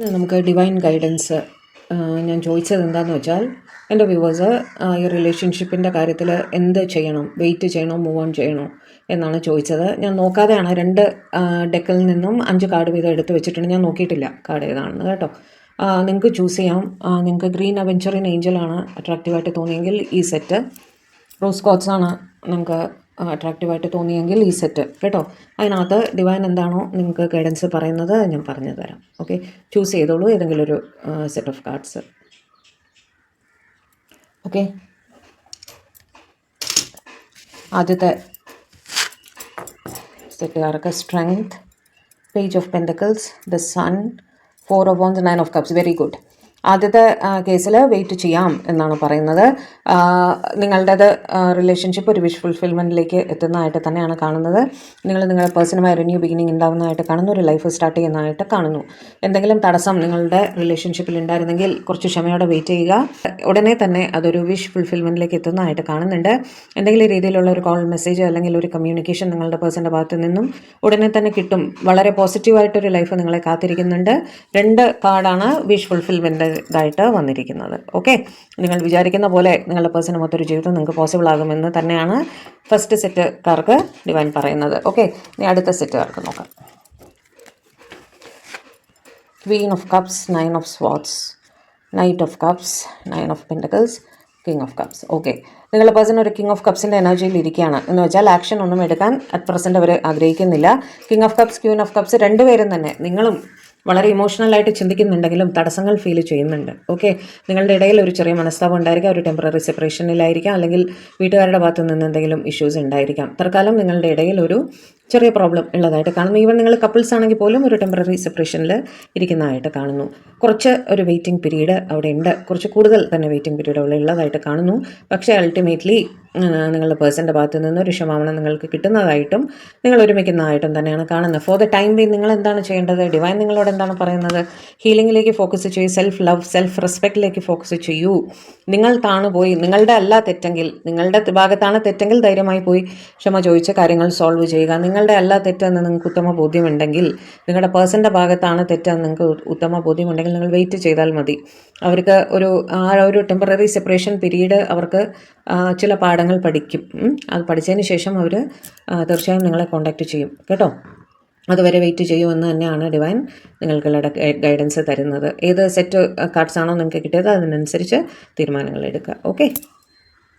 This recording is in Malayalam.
നമുക്ക് ഡിവൈൻ ഗൈഡൻസ് ഞാൻ ചോദിച്ചത് എന്താണെന്ന് വെച്ചാൽ, എൻ്റെ വ്യൂവേഴ്സ് ഈ റിലേഷൻഷിപ്പിൻ്റെ കാര്യത്തിൽ എന്ത് ചെയ്യണം, വെയിറ്റ് ചെയ്യണോ, മൂവ് ഓൺ ചെയ്യണോ എന്നാണ് ചോദിച്ചത്. ഞാൻ നോക്കാതെയാണ് 2 ഡെക്കിൽ നിന്നും 5 കാർഡ് വീതം എടുത്ത് വെച്ചിട്ടുണ്ട്. ഞാൻ നോക്കിയിട്ടില്ല കാർഡ് ഏതാണെന്ന് കേട്ടോ. നിങ്ങൾക്ക് ചൂസ് ചെയ്യാം. നിങ്ങൾക്ക് ഗ്രീൻ അവെഞ്ചറിൻ ഏഞ്ചലാണ് അട്രാക്റ്റീവായിട്ട് തോന്നിയെങ്കിൽ ഈ സെറ്റ്, റോസ് കോട്ട്സ് ആണ് നിങ്ങൾക്ക് അട്രാക്റ്റീവായിട്ട് തോന്നിയെങ്കിൽ ഈ സെറ്റ് കേട്ടോ. അതിനകത്ത് ഡിവൈൻ എന്താണോ നിങ്ങൾക്ക് ഗൈഡൻസ് പറയുന്നത് ഞാൻ പറഞ്ഞു തരാം. ഓക്കെ, ചൂസ് ചെയ്തോളൂ ഏതെങ്കിലും ഒരു സെറ്റ് ഓഫ് കാർഡ്സ്. ഓക്കെ, ആദ്യത്തെ സെറ്റുകാർക്ക് strength, page of pentacles, the sun, 4 of wands, 9 of cups. Very good. ആദ്യത്തെ കേസിൽ വെയിറ്റ് ചെയ്യാം എന്നാണ് പറയുന്നത്. നിങ്ങളുടേത് റിലേഷൻഷിപ്പ് ഒരു വിഷ് ഫുൾഫിൽമെൻറ്റിലേക്ക് എത്തുന്നതായിട്ട് തന്നെയാണ് കാണുന്നത്. നിങ്ങളുടെ പേഴ്സണുമായി ഒരു ന്യൂ ബിഗിനിങ് ഉണ്ടാകുന്നതായിട്ട് കാണുന്നു. ഒരു ലൈഫ് സ്റ്റാർട്ട് ചെയ്യുന്നതായിട്ട് കാണുന്നു. എന്തെങ്കിലും തടസ്സം നിങ്ങളുടെ റിലേഷൻഷിപ്പിൽ ഉണ്ടായിരുന്നെങ്കിൽ കുറച്ച് ക്ഷമയോടെ വെയിറ്റ് ചെയ്യുക. ഉടനെ തന്നെ അതൊരു വിഷ് ഫുൾഫിൽമെൻറ്റിലേക്ക് എത്തുന്നതായിട്ട് കാണുന്നുണ്ട്. എന്തെങ്കിലും രീതിയിലുള്ള ഒരു കോൾ, മെസ്സേജ് അല്ലെങ്കിൽ ഒരു കമ്മ്യൂണിക്കേഷൻ നിങ്ങളുടെ പേഴ്സൻ്റെ ഭാഗത്ത് നിന്നും ഉടനെ തന്നെ കിട്ടും. വളരെ പോസിറ്റീവായിട്ടൊരു ലൈഫ് നിങ്ങളെ കാത്തിരിക്കുന്നുണ്ട്. 2 കാർഡാണ് വിഷ് ഫുൾഫിൽമെൻ്റ് ഇതായിട്ട് വന്നിരിക്കുന്നത്. ഓക്കെ, നിങ്ങൾ വിചാരിക്കുന്ന പോലെ നിങ്ങളുടെ പേഴ്സണ് മൊത്തൊരു ജീവിതം നിങ്ങൾക്ക് പോസിബിൾ ആകുമെന്ന് തന്നെയാണ് ഫസ്റ്റ് സെറ്റുകാർക്ക് ഡിവൈൻ പറയുന്നത്. ഓക്കെ, ഇനി അടുത്ത സെറ്റുകാർക്ക് നോക്കാം. Queen of cups, 9 of swords, knight of cups, 9 of pentacles, king of cups. Okay, നിങ്ങളുടെ പേഴ്സൺ ഒരു കിങ് ഓഫ് കപ്സിൻ്റെ എനർജിയിൽ ഇരിക്കുകയാണ്. എന്ന് വെച്ചാൽ ആക്ഷൻ ഒന്നും എടുക്കാൻ അറ്റ് പ്രസൻറ്റ് അവർ ആഗ്രഹിക്കുന്നില്ല. King of cups, Queen of cups രണ്ടുപേരും തന്നെ, നിങ്ങളും വളരെ ഇമോഷണലായിട്ട് ചിന്തിക്കുന്നുണ്ടെങ്കിലും തടസ്സങ്ങൾ ഫീൽ ചെയ്യുന്നുണ്ട്. ഓക്കെ, നിങ്ങളുടെ ഇടയിൽ ഒരു ചെറിയ മനസ്താപം ഉണ്ടായിരിക്കാം, ഒരു ടെമ്പററി സെപ്പറേഷനിലായിരിക്കാം, അല്ലെങ്കിൽ വീട്ടുകാരുടെ ഭാഗത്തു നിന്ന് എന്തെങ്കിലും ഇഷ്യൂസ് ഉണ്ടായിരിക്കാം. തൽക്കാലം നിങ്ങളുടെ ഇടയിൽ ഒരു ചെറിയ പ്രോബ്ലം ഉള്ളതായിട്ട് കാണുന്നു. ഈവൻ നിങ്ങൾ കപ്പിൾസ് ആണെങ്കിൽ പോലും ഒരു ടെമ്പററി സെപ്പറേഷനിൽ ഇരിക്കുന്നതായിട്ട് കാണുന്നു. കുറച്ച് ഒരു വെയിറ്റിംഗ് പീരീഡ് അവിടെ ഉണ്ട്, കുറച്ച് കൂടുതൽ തന്നെ വെയിറ്റിംഗ് പീരീഡ് അവിടെ ഉള്ളതായിട്ട് കാണുന്നു. പക്ഷേ അൾട്ടിമേറ്റ്ലി നിങ്ങളുടെ പേഴ്സൻ്റെ ഭാഗത്ത് നിന്ന് ഒരു ക്ഷമാപണം നിങ്ങൾക്ക് കിട്ടുന്നതായിട്ടും നിങ്ങൾ ഒരുമിക്കുന്നതായിട്ടും തന്നെയാണ് കാണുന്നത്. ഫോർ ദ ടൈം ബീങ് നിങ്ങൾ എന്താണ് ചെയ്യേണ്ടത്? ഡിവൈൻ നിങ്ങളോട് എന്താണ് പറയുന്നത്? ഹീലിംഗിലേക്ക് ഫോക്കസ് ചെയ്യൂ, സെൽഫ് ലവ്, സെൽഫ് റെസ്പെക്റ്റിലേക്ക് ഫോക്കസ് ചെയ്യൂ. നിങ്ങൾ താണുപോയി, നിങ്ങളുടെ അല്ല തെറ്റെങ്കിൽ, നിങ്ങളുടെ ഭാഗത്താണ് തെറ്റെങ്കിൽ ധൈര്യമായി പോയി ക്ഷമ ചോദിച്ച് കാര്യങ്ങൾ സോൾവ് ചെയ്യുക. നിങ്ങളുടെ അല്ല തെറ്റെന്ന് നിങ്ങൾക്ക് ഉത്തമ ബോധ്യമുണ്ടെങ്കിൽ, നിങ്ങളുടെ പേഴ്സൻ്റെ ഭാഗത്താണ് തെറ്റെന്ന് നിങ്ങൾക്ക് ഉത്തമ ബോധ്യമുണ്ടെങ്കിൽ നിങ്ങൾ വെയിറ്റ് ചെയ്താൽ മതി. അവർക്ക് ഒരു ടെമ്പററി സെപ്പറേഷൻ പീരീഡ് അവർക്ക് ചില പാഠങ്ങൾ പഠിക്കും. അത് പഠിച്ചതിന് ശേഷം അവർ തീർച്ചയായും നിങ്ങളെ കോൺടാക്റ്റ് ചെയ്യും കേട്ടോ. അതുവരെ വെയിറ്റ് ചെയ്യുമെന്ന് തന്നെയാണ് ഡിവൈൻ നിങ്ങൾക്കുള്ള ഗൈഡൻസ് തരുന്നത്. ഏത് സെറ്റ് കാർഡ്സ് ആണോ നിങ്ങൾക്ക് കിട്ടിയത് അതിനനുസരിച്ച് തീരുമാനങ്ങൾ എടുക്കുക. ഓക്കെ.